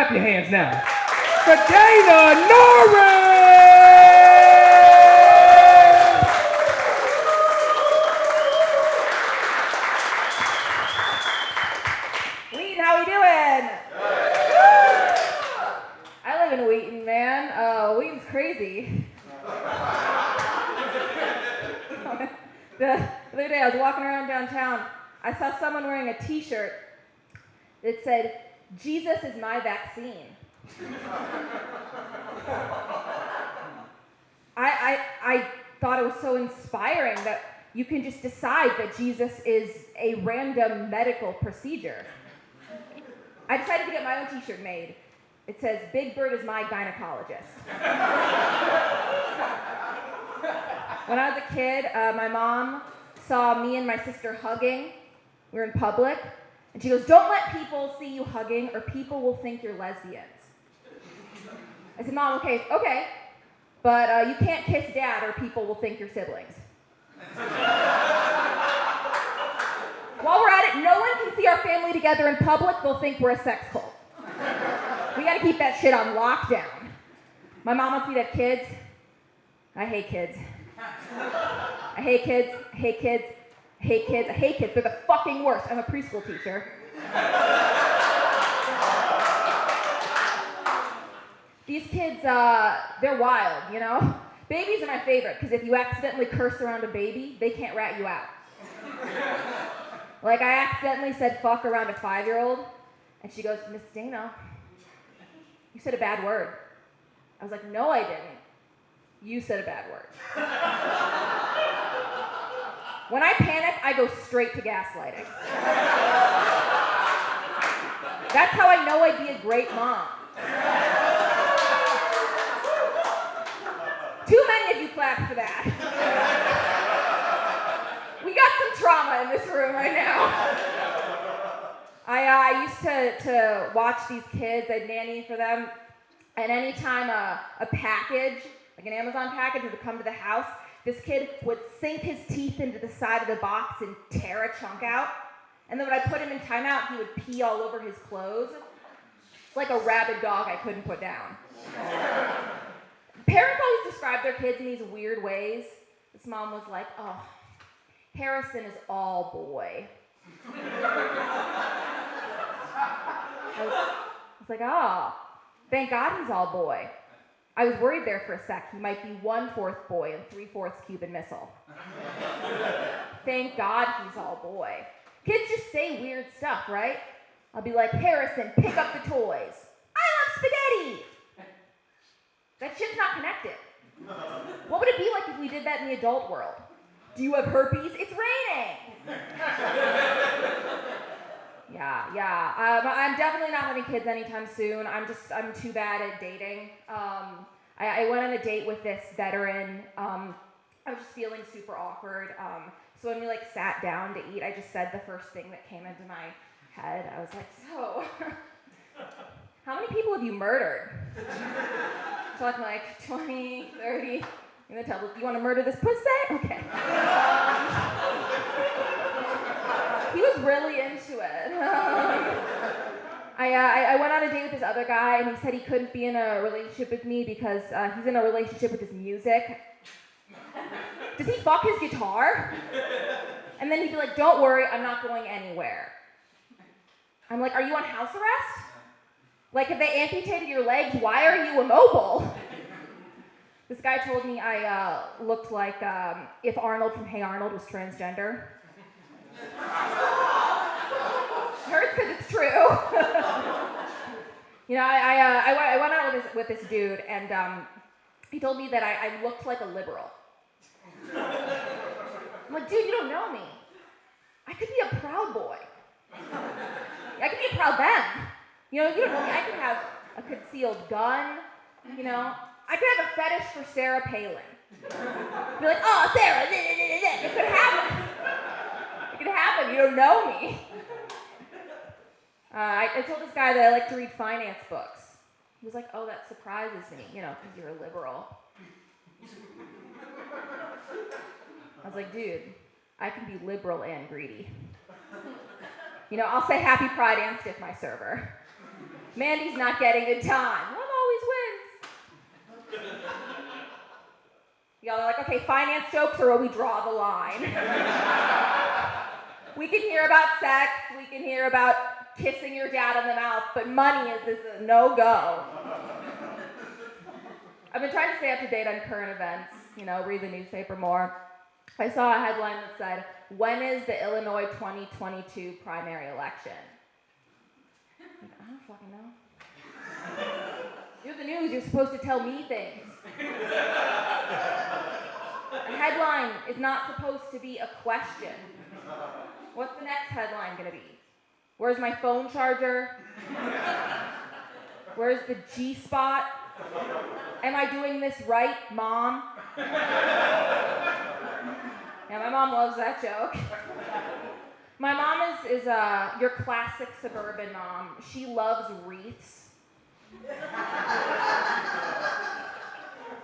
Clap your hands now. For Dana Norris! Wheaton, how we doing? I live in Wheaton, man. Wheaton's crazy. The other day I was walking around downtown. I saw someone wearing a t-shirt that said, "Jesus is my vaccine." I thought it was so inspiring that you can just decide that Jesus is a random medical procedure. I decided to get my own t-shirt made. It says, "Big Bird is my gynecologist." When I was a kid, my mom saw me and my sister hugging. We were in public. And she goes, "Don't let people see you hugging or people will think you're lesbians." I said, "Mom, okay. But you can't kiss Dad or people will think you're siblings." While we're at it, no one can see our family together in public. They'll think we're a sex cult. We gotta keep that shit on lockdown. My mom wants me to have kids. I hate kids. I hate kids. They're the fucking worst. I'm a preschool teacher. These kids, they're wild, you know? Babies are my favorite, because if you accidentally curse around a baby, they can't rat you out. Like, I accidentally said fuck around a 5-year-old, and she goes, "Miss Dana, you said a bad word." I was like, "No, I didn't. You said a bad word." When I panic, I go straight to gaslighting. That's how I know I'd be a great mom. Too many of you clapped for that. We got some trauma in this room right now. I used to watch these kids. I'd nanny for them. And anytime a package, like an Amazon package, would come to the house, this kid would sink his teeth into the side of the box and tear a chunk out. And then when I put him in timeout, he would pee all over his clothes. It's like a rabid dog I couldn't put down. Parents always describe their kids in these weird ways. This mom was like, "Oh, Harrison is all boy." I was like, "Oh, thank God he's all boy." I was worried there for a sec. He might be 1/4 boy and 3/4 Cuban Missile. Thank God he's all boy. Kids just say weird stuff, right? I'll be like, "Harrison, pick up the toys." "I love spaghetti." That shit's not connected. What would it be like if we did that in the adult world? "Do you have herpes? It's raining." Yeah. I'm definitely not having kids anytime soon. I'm too bad at dating. I went on a date with this veteran. I was just feeling super awkward. So when we sat down to eat, I just said the first thing that came into my head. I was like, "So, how many people have you murdered?" So I'm like, 20, 30. I'm gonna tell, "You want to murder this pussy?" Okay. He was really into it. I went on a date with this other guy, and he said he couldn't be in a relationship with me because he's in a relationship with his music. Does he fuck his guitar? And then he'd be like, "Don't worry, I'm not going anywhere." I'm like, "Are you on house arrest? Like, if they amputated your legs, why are you immobile?" This guy told me I looked like if Arnold from Hey Arnold was transgender. Hurts because it's true. I went out with this dude, and he told me that I looked like a liberal. I'm like, "Dude, you don't know me. I could be a Proud Boy. I could be a Proud Them. You don't know me. I could have a concealed gun. I could have a fetish for Sarah Palin. Be like, 'Oh, Sarah, it could happen. It could happen. You don't know me.'" I told this guy that I like to read finance books. He was like, "Oh, that surprises me, because you're a liberal." I was like, "Dude, I can be liberal and greedy. I'll say Happy Pride and stiff my server." Mandy's not getting a dime. Love always wins. Y'all are like, okay, finance jokes or will we draw the line? We can hear about sex, we can hear about kissing your dad on the mouth, but money is a no-go. I've been trying to stay up to date on current events, read the newspaper more. I saw a headline that said, when is the Illinois 2022 primary election? I don't fucking know. You're the news, you're supposed to tell me things. A headline is not supposed to be a question. What's the next headline gonna be? Where's my phone charger? Where's the G-spot? Am I doing this right, Mom? Yeah, my mom loves that joke. My mom is your classic suburban mom. She loves wreaths.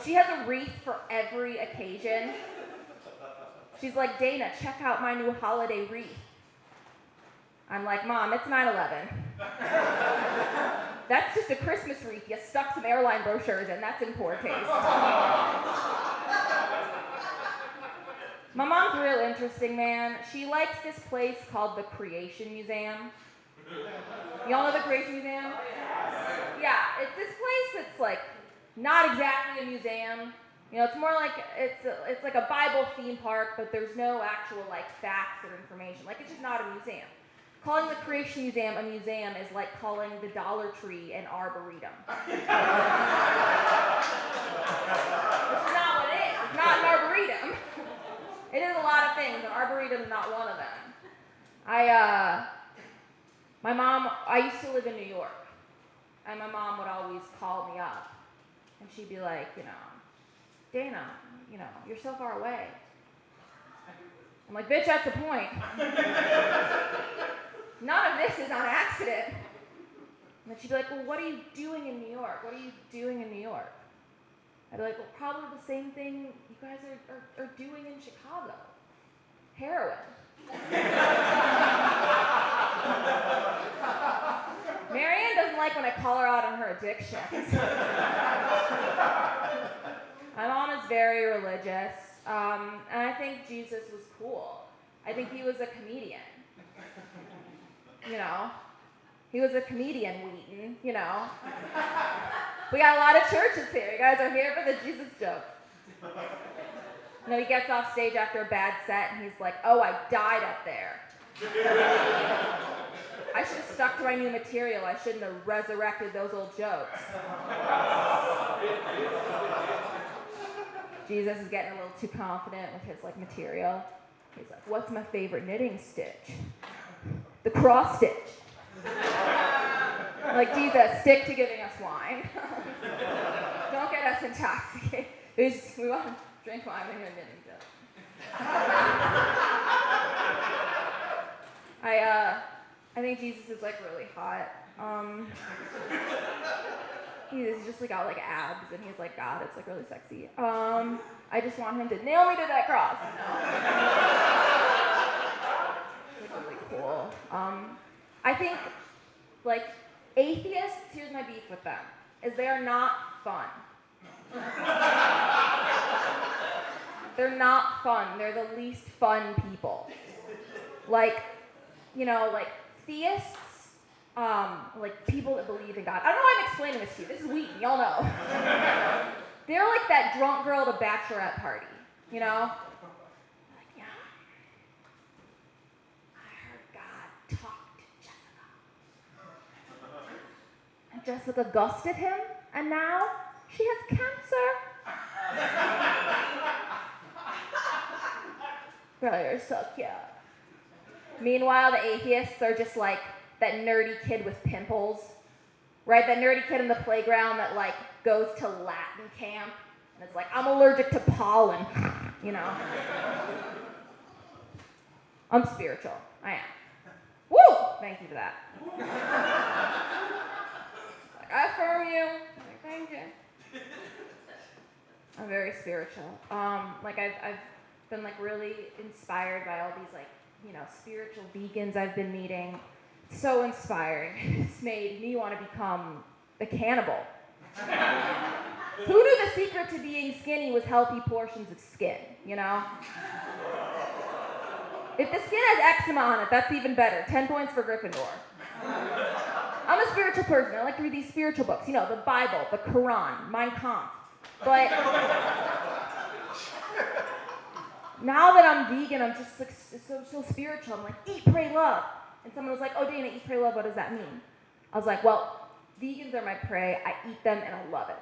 She has a wreath for every occasion. She's like, Dana, check out my new holiday wreath. I'm like, Mom, it's 9/11. That's just a Christmas wreath. You stuck some airline brochures in. That's in poor taste. My mom's real interesting, man. She likes this place called the Creation Museum. Y'all know the Creation Museum? Yeah, it's this place that's like not exactly a museum. It's more like it's like a Bible theme park, but there's no actual like facts or information. Like it's just not a museum. Calling the Creation Museum a museum is like calling the Dollar Tree an arboretum. Which is not what it is. It's not an arboretum. It is a lot of things. An arboretum is not one of them. I used to live in New York, and my mom would always call me up, and she'd be like, Dana, you're so far away. I'm like, bitch, that's the point. None of this is on accident. And then she'd be like, well, what are you doing in New York? What are you doing in New York? I'd be like, well, probably the same thing you guys are doing in Chicago. Heroin. Marianne doesn't like when I call her out on her addictions. My mom is very religious, and I think Jesus was cool. I think he was a comedian. He was a comedian, Wheaton, We got a lot of churches here. You guys are here for the Jesus jokes. He gets off stage after a bad set, and he's like, oh, I died up there. I should have stuck to my new material. I shouldn't have resurrected those old jokes. Jesus is getting a little too confident with his material. He's like, what's my favorite knitting stitch? The cross stitch. Like, Jesus, stick to giving us wine. Don't get us intoxicated. We want to drink wine when you're knitting jokes. I think Jesus is really hot. He's just got abs, and he's like God. It's really sexy. I just want him to nail me to that cross. It's really cool. I think atheists. Here's my beef with them: is they are not fun. They're not fun. They're the least fun people. Theists, people that believe in God. I don't know why I'm explaining this to you. This is Wheaton, y'all know. They're like that drunk girl at a bachelorette party, yeah. I heard God talk to Jessica. And Jessica gusted him, and now she has cancer. Bro, you're so cute. Meanwhile, the atheists are just that nerdy kid with pimples, right? That nerdy kid in the playground that goes to Latin camp and it's I'm allergic to pollen, I'm spiritual. I am. Woo! Thank you for that. I affirm you. Thank you. I'm very spiritual. I've been really inspired by all these spiritual vegans I've been meeting. So inspiring. It's made me want to become a cannibal. Who knew the secret to being skinny was healthy portions of skin, you know? If the skin has eczema on it, that's even better. 10 points for Gryffindor. I'm a spiritual person. I like to read these spiritual books. You know, the Bible, the Quran, Mein Kampf. But now that I'm vegan, I'm just like so spiritual. I'm like, eat, pray, love. And someone was like, oh, Dana, eat, pray, love, what does that mean? I was like, well, vegans are my prey. I eat them and I love it.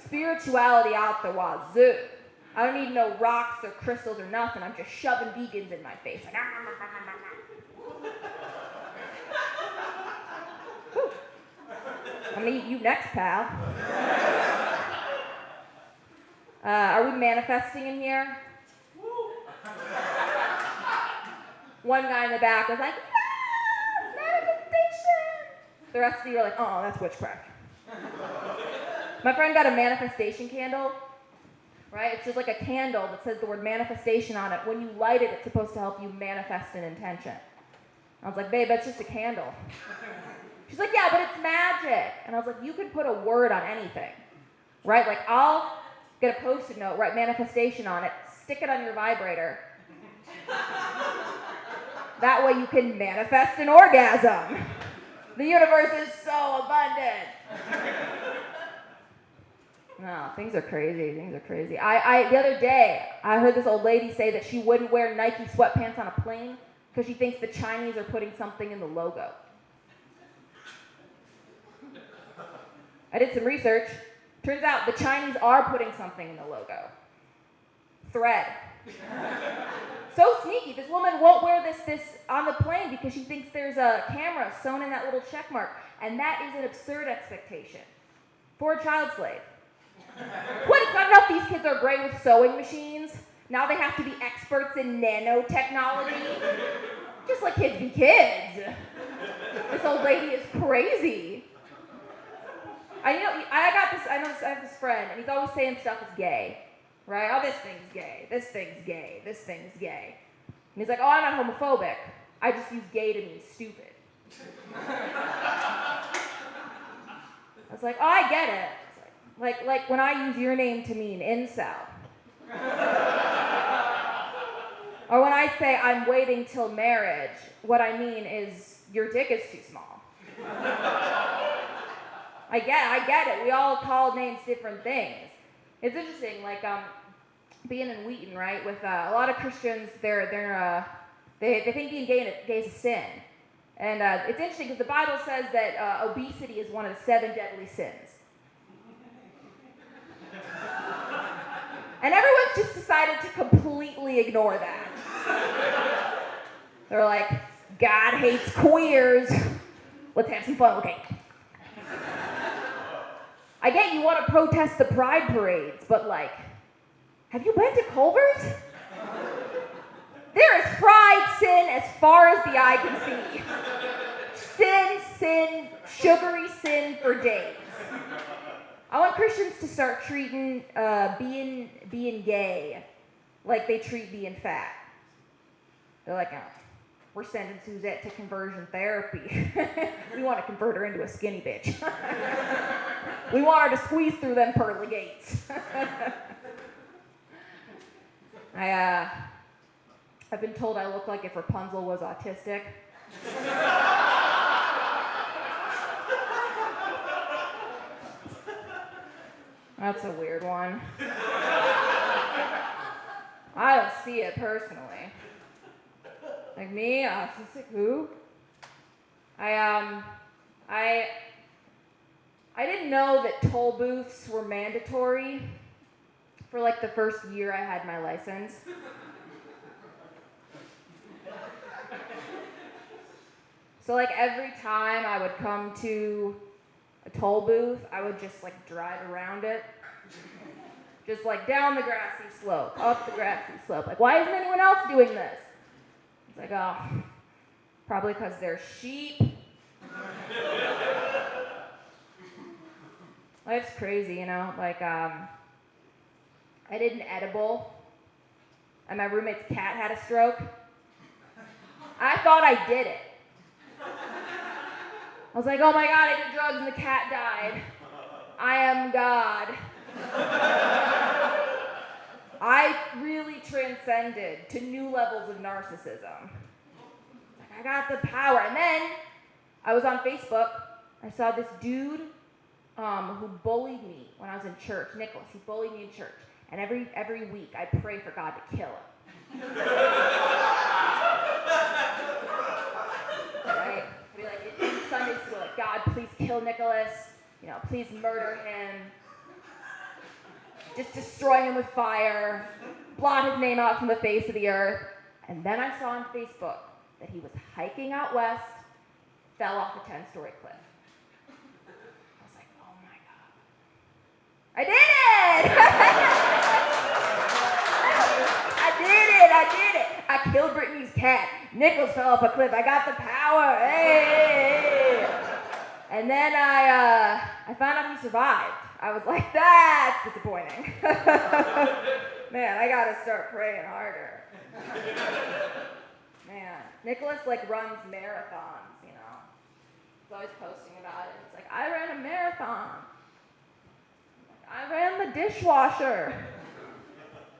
Spirituality out the wazoo. I don't need no rocks or crystals or nothing. I'm just shoving vegans in my face. Like, I'm gonna eat you next, pal. Are we manifesting in here? One guy in the back was like, yes, manifestation. The rest of you are like, oh, that's witchcraft. My friend got a manifestation candle, right? It's just like a candle that says the word manifestation on it. When you light it, it's supposed to help you manifest an intention. I was like, babe, that's just a candle. She's like, yeah, but it's magic. And I was like, you could put a word on anything, right? Like, I'll get a Post-it note, write manifestation on it, stick it on your vibrator. That way you can manifest an orgasm. The universe is so abundant. No, things are crazy. Things are crazy. The other day, I heard this old lady say that she wouldn't wear Nike sweatpants on a plane because she thinks the Chinese are putting something in the logo. I did some research. Turns out the Chinese are putting something in the logo. Thread. So sneaky. This woman won't wear this on the plane because she thinks there's a camera sewn in that little check mark. And that is an absurd expectation for a child slave. What? It's not enough these kids are great with sewing machines. Now they have to be experts in nanotechnology. Just let kids be kids. This old lady is crazy. I have this friend, and he's always saying stuff is gay. Right? Oh, this thing's gay. This thing's gay. This thing's gay. And he's like, oh, I'm not homophobic. I just use gay to mean stupid. I was like, oh, I get it. Like when I use your name to mean incel. Or when I say I'm waiting till marriage, what I mean is your dick is too small. I get it. We all call names different things. It's interesting, like being in Wheaton, right? With a lot of Christians, they think being gay is a sin, and it's interesting because the Bible says that obesity is one of the 7 deadly sins. And everyone's just decided to completely ignore that. They're like, God hates queers. Let's have some fun. Okay. I get you want to protest the pride parades, but like, have you been to Culver's? There is pride sin as far as the eye can see. Sin, sugary sin for days. I want Christians to start treating being gay like they treat being fat. They're like, oh, we're sending Suzette to conversion therapy. We want to convert her into a skinny bitch. We want her to squeeze through them pearly gates. I've been told I look like if Rapunzel was autistic. That's a weird one. I don't see it personally. Like me, autistic, who? I didn't know that toll booths were mandatory for like the first year I had my license. So like every time I would come to a toll booth, I would just like drive around it. Just like down the grassy slope, up the grassy slope. Like, why isn't anyone else doing this? It's like, oh, probably because they're sheep. Life's crazy, you know? Like, I did an edible, and my roommate's cat had a stroke. I thought I did it. I was like, oh my God, I did drugs and the cat died. I am God. I really transcended to new levels of narcissism. Like, I got the power. And then I was on Facebook. I saw this dude who bullied me when I was in church. Nicholas, he bullied me in church. And every week I pray for God to kill him. Right? I'd be like, in Sunday school, like, God, please kill Nicholas. Please murder him. Just destroy him with fire. Blot his name out from the face of the earth. And then I saw on Facebook that he was hiking out west, fell off a 10-story cliff. I was like, oh my God. I did it! I did it! I killed Brittany's cat. Nicholas fell off a cliff. I got the power. Hey! And then I found out he survived. I was like, that's disappointing. Man, I gotta start praying harder. Man, Nicholas runs marathons, He's always posting about it. It's like, I ran a marathon. I ran the dishwasher.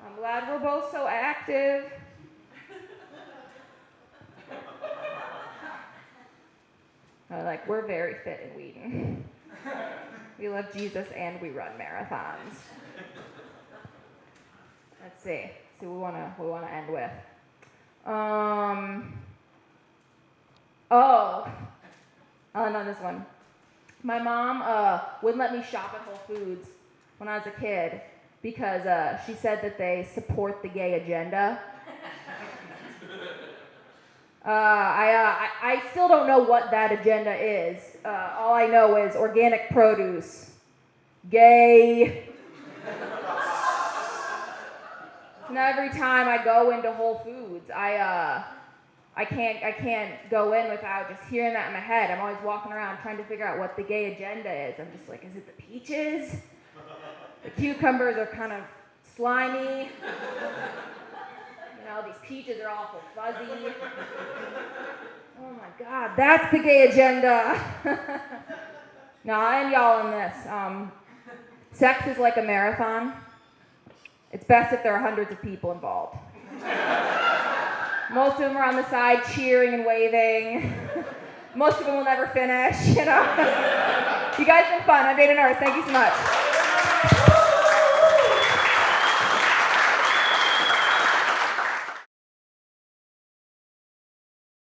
I'm glad we're both so active. We're very fit in Wheaton. We love Jesus and we run marathons. Let's see. We want to end with. I'll end on this one. My mom wouldn't let me shop at Whole Foods when I was a kid because she said that they support the gay agenda. I still don't know what that agenda is. All I know is organic produce, gay. Now every time I go into Whole Foods, I can't go in without just hearing that in my head. I'm always walking around trying to figure out what the gay agenda is. I'm just like, is it the peaches? The cucumbers are kind of slimy. These peaches are awful fuzzy. Oh my God, that's the gay agenda. Now, I'll end y'all on this. Sex is like a marathon. It's best if there are hundreds of people involved. Most of them are on the side cheering and waving. Most of them will never finish, You guys have been fun. I'm Norris. Thank you so much.